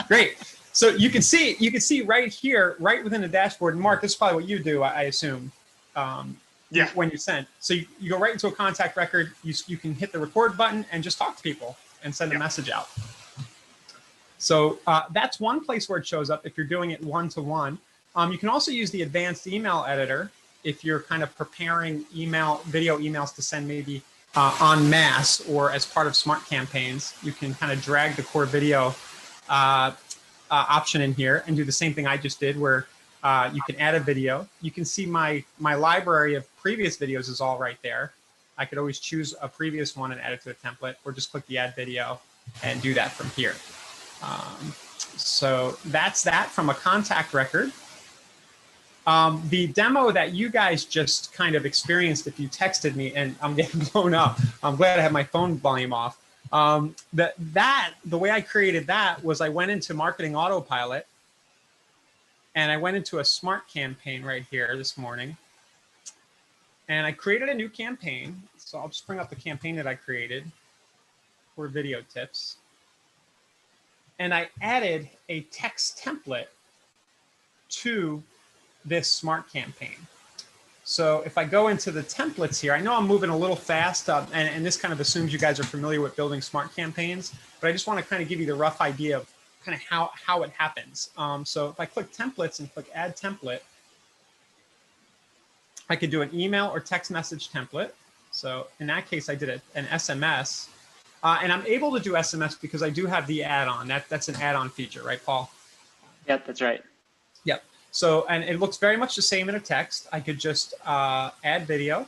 Great. So you can see right here, right within the dashboard. And Mark, this is probably what you do, I assume. Yeah. When you send. So you go right into a contact record. You can hit the record button and just talk to people and send a message out. So that's one place where it shows up if you're doing it one-to-one. You can also use the advanced email editor if you're kind of preparing video emails to send maybe en masse or as part of smart campaigns. You can kind of drag the core video option in here and do the same thing I just did, where you can add a video. You can see my library of previous videos is all right there. I could always choose a previous one and add it to the template, or just click the add video and do that from here. So that's that from a contact record. The demo that you guys just kind of experienced, if you texted me, and I'm getting blown up, I'm glad I have my phone volume off. The way I created that was I went into Marketing Autopilot and I went into a smart campaign right here this morning. And I created a new campaign. So I'll just bring up the campaign that I created for video tips. And I added a text template to this smart campaign. So if I go into the templates here, I know I'm moving a little fast, and this kind of assumes you guys are familiar with building smart campaigns, but I just want to kind of give you the rough idea of kind of how it happens. So if I click templates and click add template, I could do an email or text message template. So in that case, I did an SMS, and I'm able to do SMS because I do have the add-on. That's an add-on feature, right, Paul? Yep, that's right. Yep. So, and it looks very much the same in a text. I could just add video,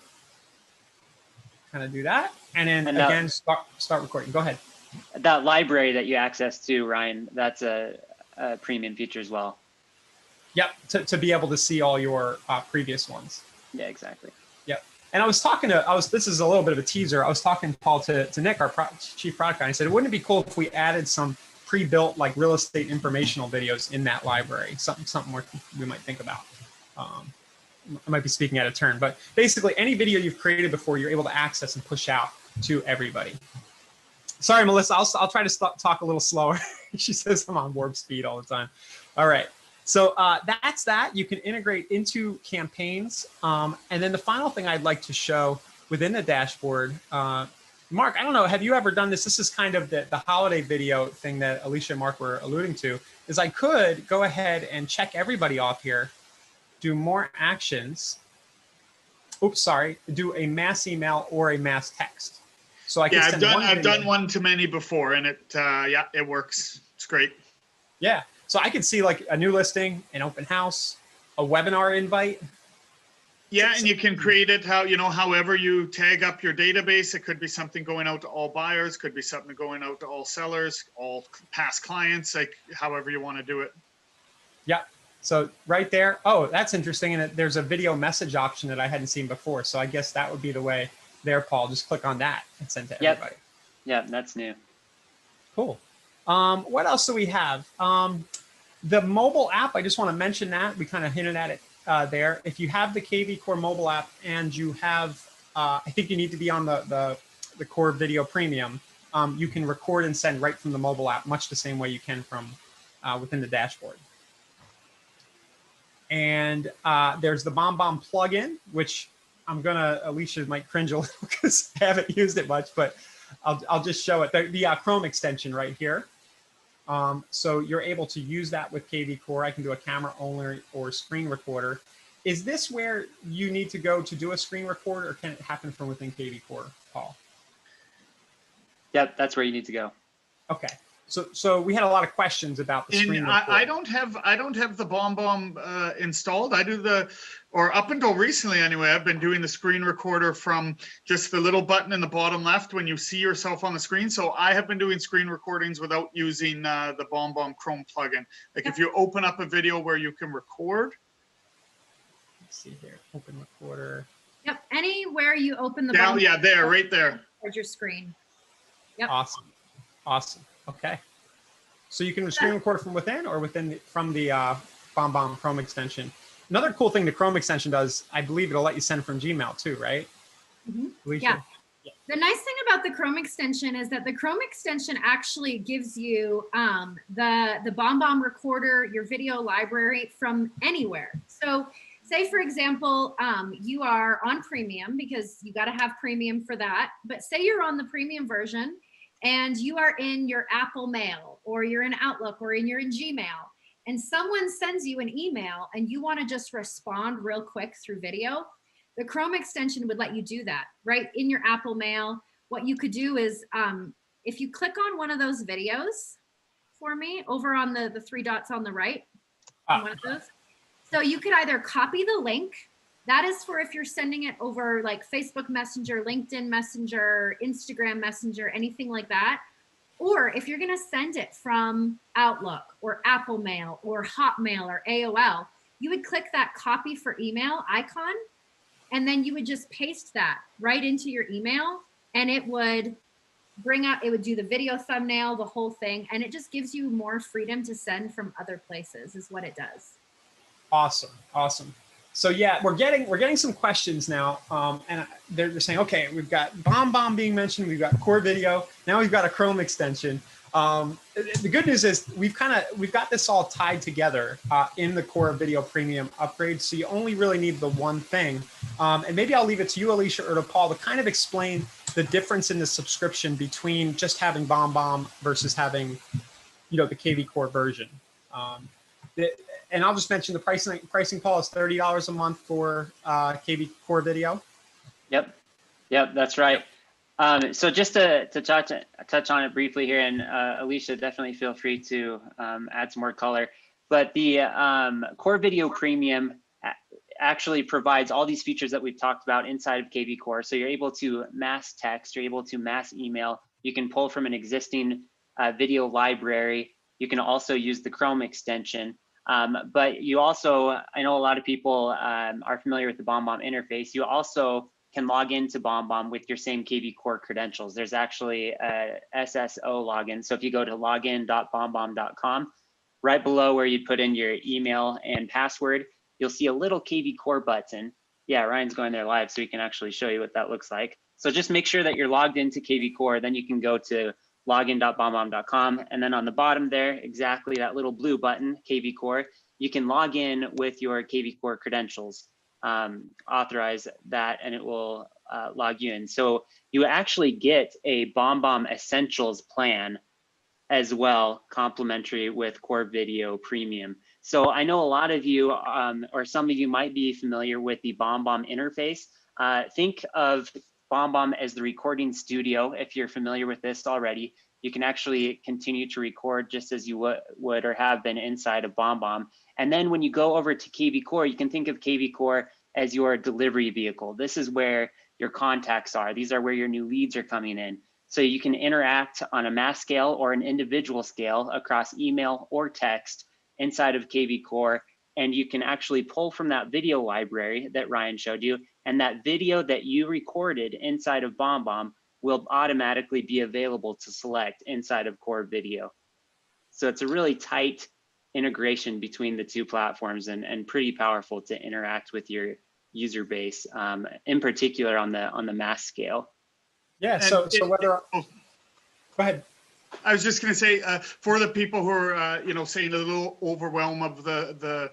kind of do that, and then again, start recording. Go ahead. That library that you access to, Ryan, that's a premium feature as well. Yep, to be able to see all your previous ones. Yeah, exactly. Yep. And I was talking to, this is a little bit of a teaser. I was talking, Paul, to Nick, our chief product guy. I said, wouldn't it be cool if we added some pre-built like real estate informational videos in that library? Something we might think about. I might be speaking out of turn, but basically any video you've created before, you're able to access and push out to everybody. Sorry, Melissa, I'll try to talk a little slower. She says I'm on warp speed all the time. All right. So that's that. You can integrate into campaigns. And then the final thing I'd like to show within the dashboard, Mark, I don't know, have you ever done this? This is kind of the holiday video thing that Alicia and Mark were alluding to, is I could go ahead and check everybody off here, do more actions. Oops, sorry, do a mass email or a mass text. So I can send I've done one to many before, and it works. It's great. Yeah. So I could see like a new listing, an open house, a webinar invite. Yeah, and you can create it however you tag up your database. It could be something going out to all buyers, could be something going out to all sellers, all past clients, like however you want to do it. Yeah. So right there. Oh, that's interesting. And there's a video message option that I hadn't seen before. So I guess that would be the way there, Paul. Just click on that and send to everybody. Yeah, that's new. Cool. What else do we have? The mobile app, I just want to mention that. We kind of hinted at it there. If you have the KV Core mobile app and you have, I think you need to be on the Core Video Premium, you can record and send right from the mobile app, much the same way you can from within the dashboard. And there's the BombBomb plugin, which Alicia might cringe a little because I haven't used it much, but I'll just show it. The Chrome extension right here. So you're able to use that with KV Core. I can do a camera only or screen recorder. Is this where you need to go to do a screen record, or can it happen from within KV Core, Paul? Yep, that's where you need to go. Okay. So we had a lot of questions about the screen record. I don't have the BombBomb installed. I do up until recently anyway, I've been doing the screen recorder from just the little button in the bottom left when you see yourself on the screen. So I have been doing screen recordings without using the BombBomb Chrome plugin. Like if you open up a video where you can record. Let's see here, open recorder. Yep, anywhere you open the down, yeah, there, right there. Your screen. Yep. Awesome. Okay. So you can screen record from within or from the BombBomb Chrome extension. Another cool thing the Chrome extension does, I believe it'll let you send from Gmail too, right? Mm-hmm. Yeah. The nice thing about the Chrome extension is that the Chrome extension actually gives you the BombBomb recorder, your video library from anywhere. So say, for example, you are on premium because you got to have premium for that. But say you're on the premium version and you are in your Apple Mail, or you're in Outlook, or you're in Gmail, and someone sends you an email and you want to just respond real quick through video, the Chrome extension would let you do that right in your Apple Mail. What you could do is, if you click on one of those videos for me over on the three dots on the right, one of those. So you could either copy the link. That is for if you're sending it over like Facebook Messenger, LinkedIn Messenger, Instagram Messenger, anything like that. Or if you're going to send it from Outlook or Apple Mail or Hotmail or AOL, you would click that copy for email icon, and then you would just paste that right into your email, and it would bring up, it would do the video thumbnail, the whole thing, and it just gives you more freedom to send from other places is what it does. Awesome. Awesome. So yeah, we're getting some questions now, and they're saying, okay, we've got BombBomb being mentioned, we've got Core Video, now we've got a Chrome extension. The good news is we've got this all tied together in the Core Video Premium upgrade, so you only really need the one thing. And maybe I'll leave it to you, Alicia, or to Paul, to kind of explain the difference in the subscription between just having BombBomb versus having, the KV Core version. And I'll just mention the pricing, Paul, is $30 a month for KV Core Video. Yep, that's right. So just to touch on it briefly here, and Alicia, definitely feel free to add some more color. But the Core Video Premium actually provides all these features that we've talked about inside of KV Core. So you're able to mass text, you're able to mass email, you can pull from an existing video library. You can also use the Chrome extension. But you also, I know a lot of people are familiar with the BombBomb interface. You also can log into BombBomb with your same KV Core credentials. There's actually a SSO login. So if you go to login.bombbomb.com, right below where you put in your email and password, you'll see a little KV Core button. Yeah, Ryan's going there live, so he can actually show you what that looks like. So just make sure that you're logged into KV Core, then you can go to login.bombbomb.com, and then on the bottom there, exactly that little blue button, KV Core, you can log in with your KV Core credentials. Authorize that, and it will log you in. So you actually get a BombBomb Essentials plan as well, complimentary with Core Video Premium. So I know a lot of you, or some of you might be familiar with the BombBomb interface. Think of BombBomb as the recording studio. If you're familiar with this already, you can actually continue to record just as you would or have been inside of BombBomb. And then when you go over to KV Core, you can think of KV Core as your delivery vehicle. This is where your contacts are. These are where your new leads are coming in. So you can interact on a mass scale or an individual scale across email or text inside of KV Core. And you can actually pull from that video library that Ryan showed you, and that video that you recorded inside of BombBomb will automatically be available to select inside of Core Video. So it's a really tight integration between the two platforms, and pretty powerful to interact with your user base, in particular on the mass scale. Yeah, so whether, go ahead. I was just going to say, for the people who are, saying a little overwhelm of the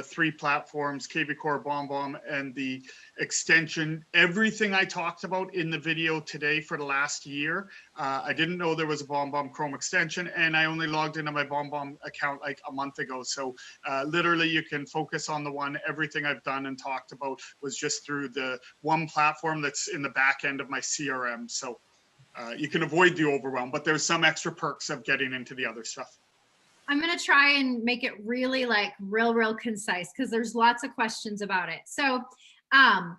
three platforms, KV Core, BombBomb, and the extension, everything I talked about in the video today for the last year, I didn't know there was a BombBomb Chrome extension, and I only logged into my BombBomb account like a month ago. So literally you can focus on the one. Everything I've done and talked about was just through the one platform that's in the back end of my CRM. So you can avoid the overwhelm, but there's some extra perks of getting into the other stuff. I'm going to try and make it really like real concise, because there's lots of questions about it. So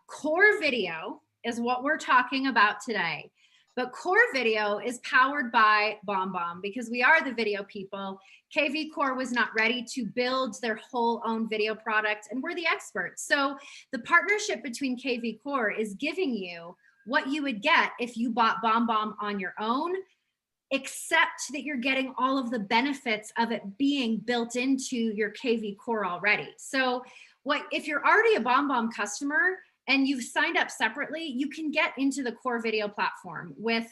Core Video is what we're talking about today. But Core Video is powered by BombBomb because we are the video people. KV Core was not ready to build their whole own video product, and we're the experts. So the partnership between KV Core is giving you what you would get if you bought BombBomb on your own, except that you're getting all of the benefits of it being built into your KV Core already. So if you're already a BombBomb customer and you've signed up separately, you can get into the Core Video platform with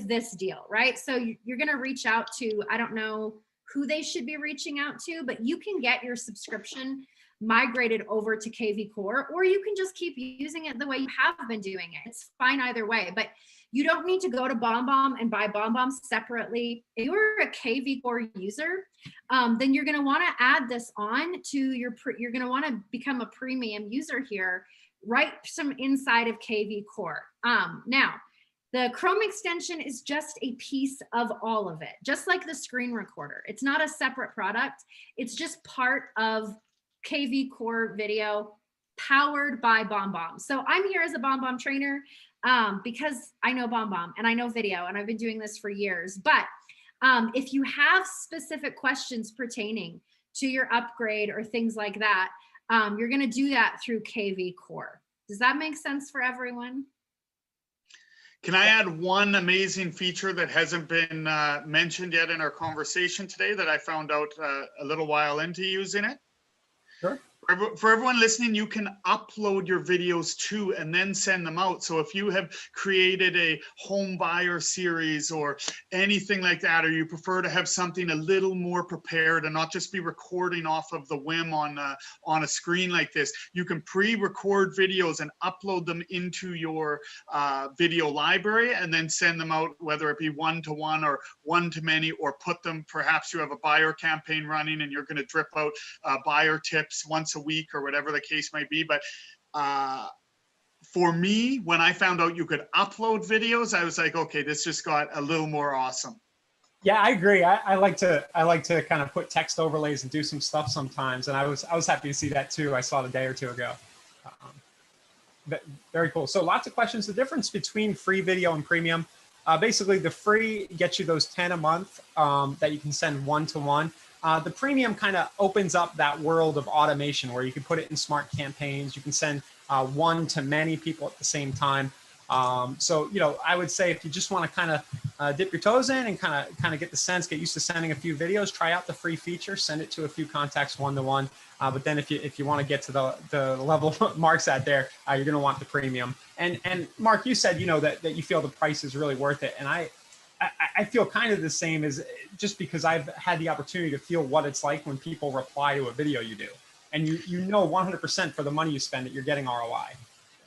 this deal, right? So you're gonna reach out to, I don't know who they should be reaching out to, but you can get your subscription migrated over to KV Core, or you can just keep using it the way you have been doing it. It's fine either way, but You don't need to go to BombBomb and buy BombBomb separately. If you're a KV Core user, then you're going to want to add this on to your, you're going to want to become a premium user here, right some inside of KV Core. Now, the Chrome extension is just a piece of all of it, just like the screen recorder. It's not a separate product. It's just part of KV Core Video powered by BombBomb. So I'm here as a BombBomb trainer because I know BombBomb and I know video, and I've been doing this for years. But if you have specific questions pertaining to your upgrade or things like that, you're going to do that through KV Core. Does that make sense for everyone? Can I add one amazing feature that hasn't been mentioned yet in our conversation today that I found out a little while into using it? Sure. For everyone listening, you can upload your videos too and then send them out. So if you have created a home buyer series or anything like that, or you prefer to have something a little more prepared and not just be recording off of the whim on a screen like this, you can pre-record videos and upload them into your video library and then send them out, whether it be one-to-one or one-to-many, or put them, perhaps you have a buyer campaign running and you're going to drip out buyer tips once a week or whatever the case might be. But for me, when I found out you could upload videos, I was like, okay, this just got a little more awesome. Yeah, I agree. I like to kind of put text overlays and do some stuff sometimes, and I was happy to see that too. I saw it a day or two ago. Very cool. So lots of questions. The difference between free video and premium. Basically, the free gets you those 10 a month that you can send one-to-one. The premium kind of opens up that world of automation where you can put it in smart campaigns. You can send one-to-many people at the same time. So, you know, I would say if you just want to kind of dip your toes in and kind of get the sense, get used to sending a few videos, try out the free feature, send it to a few contacts one-to-one. But then if you want to get to the level Mark's at there, you're going to want the premium. And Mark, you said, you know, that you feel the price is really worth it. And I feel kind of the same, as just because I've had the opportunity to feel what it's like when people reply to a video you do. And you know 100% for the money you spend that you're getting ROI.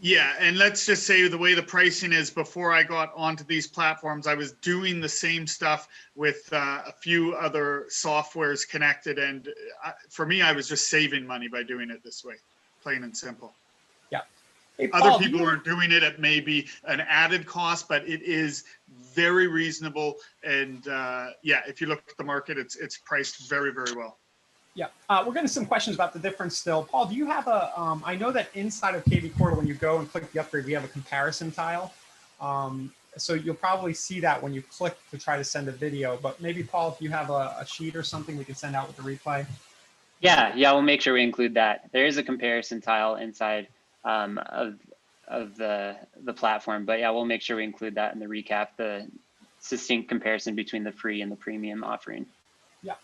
Yeah, and let's just say the way the pricing is, before I got onto these platforms, I was doing the same stuff with a few other softwares connected. And for me, I was just saving money by doing it this way, plain and simple. Yeah. Hey, Paul, other people are doing it at maybe an added cost, but it is very reasonable. And yeah, if you look at the market, it's priced very, very well. Yeah, we're getting some questions about the difference still. Paul, do you have a, I know that inside of KV Core, when you go and click the upgrade, we have a comparison tile. So you'll probably see that when you click to try to send a video, but maybe Paul, if you have a sheet or something we can send out with the replay. Yeah, we'll make sure we include that. There is a comparison tile inside of the platform, but yeah, we'll make sure we include that in the recap, the succinct comparison between the free and the premium offering. Yeah.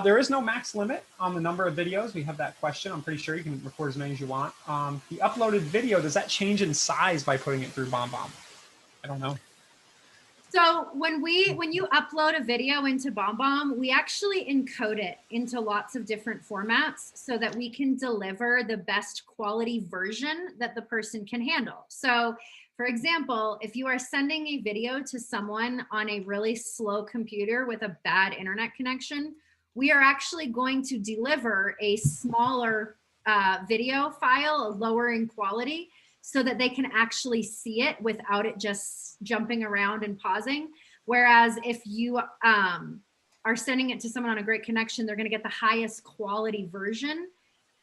There is no max limit on the number of videos. We have that question. I'm pretty sure you can record as many as you want. The uploaded video, does that change in size by putting it through BombBomb? I don't know. So when you upload a video into BombBomb, we actually encode it into lots of different formats so that we can deliver the best quality version that the person can handle. So for example, if you are sending a video to someone on a really slow computer with a bad internet connection, we are actually going to deliver a smaller video file, lower in quality, so that they can actually see it without it just jumping around and pausing. Whereas if you are sending it to someone on a great connection, they're going to get the highest quality version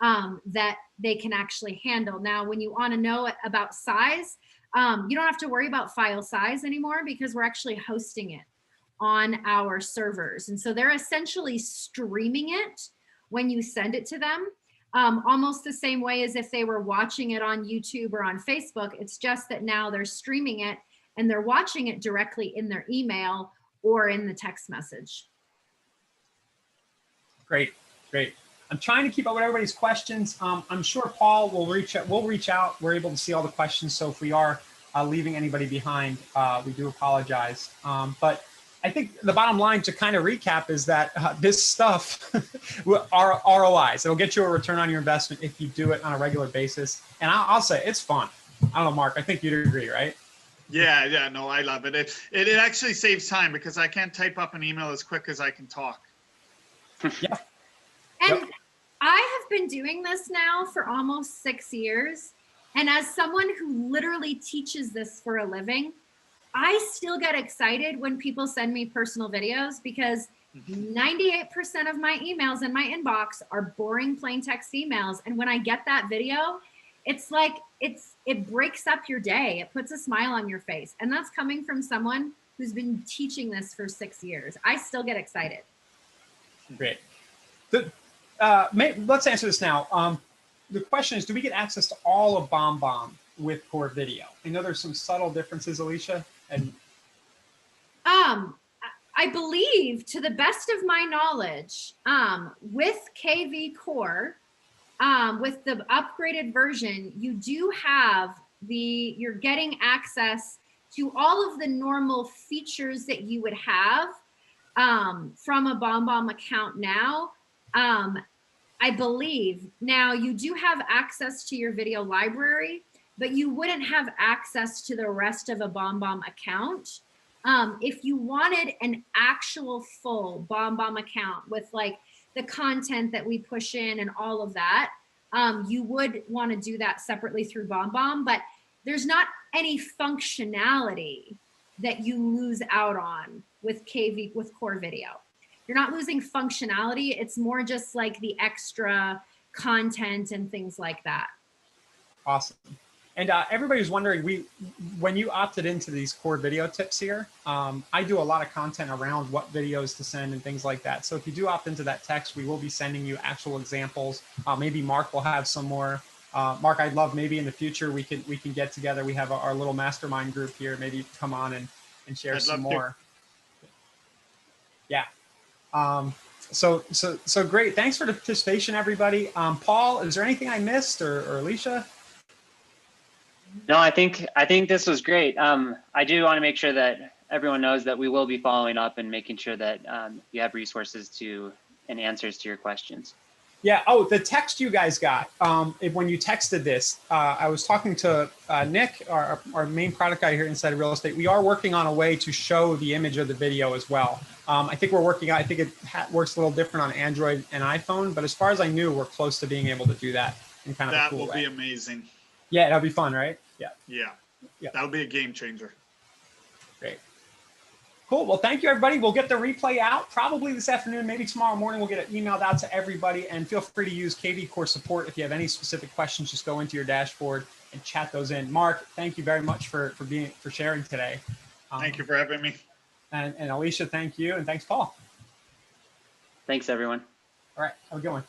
that they can actually handle. Now, when you want to know about size, you don't have to worry about file size anymore because we're actually hosting it on our servers. And so they're essentially streaming it when you send it to them, almost the same way as if they were watching it on YouTube or on Facebook. It's just that now they're streaming it and they're watching it directly in their email or in the text message. Great. I'm trying to keep up with everybody's questions. I'm sure Paul will reach out. We'll reach out. We're able to see all the questions. So if we are leaving anybody behind, we do apologize. But I think the bottom line to kind of recap is that this stuff are ROIs. It'll get you a return on your investment if you do it on a regular basis. And I'll say it's fun. I don't know, Mark, I think you'd agree, right? Yeah, no, I love it. It actually saves time because I can't type up an email as quick as I can talk. Yeah. And I have been doing this now for almost 6 years. And as someone who literally teaches this for a living, I still get excited when people send me personal videos because 98% of my emails in my inbox are boring plain text emails. And when I get that video, it's like it breaks up your day. It puts a smile on your face. And that's coming from someone who's been teaching this for 6 years. I still get excited. Great. Let's answer this now. The question is, do we get access to all of BombBomb with Core Video? I know there's some subtle differences, Alicia. And I believe, to the best of my knowledge, with KV Core, with the upgraded version, you do have you're getting access to all of the normal features that you would have from a BombBomb account now. I believe. Now, you do have access to your video library, but you wouldn't have access to the rest of a BombBomb account. If you wanted an actual full BombBomb account with like the content that we push in and all of that, you would want to do that separately through BombBomb, but there's not any functionality that you lose out on with Core Video. You're not losing functionality. It's more just like the extra content and things like that. Awesome. And everybody's wondering, when you opted into these Core Video tips here, I do a lot of content around what videos to send and things like that. So if you do opt into that text, we will be sending you actual examples. Maybe Mark will have some more. Mark, I'd love maybe in the future we can get together. We have our little mastermind group here. Maybe come on and share some more. Yeah. So great. Thanks for the participation, everybody. Paul, is there anything I missed or Alicia? No, I think this was great. I do want to make sure that everyone knows that we will be following up and making sure that you have resources and answers to your questions. Yeah. Oh, the text you guys got when you texted this, I was talking to Nick, our main product guy here inside of Real Estate. We are working on a way to show the image of the video as well. I think we're working on. I think it works a little different on Android and iPhone, but as far as I knew, we're close to being able to do that in kind of a cool way. That will be amazing. Yeah, that'll be fun, right? Yeah. That'll be a game changer. Great. Cool. Well, thank you, everybody. We'll get the replay out probably this afternoon, maybe tomorrow morning. We'll get it emailed out to everybody. And feel free to use KV Core support. If you have any specific questions, just go into your dashboard and chat those in. Mark, thank you very much for sharing today. Thank you for having me. And Alicia, thank you. And thanks, Paul. Thanks, everyone. All right. Have a good one.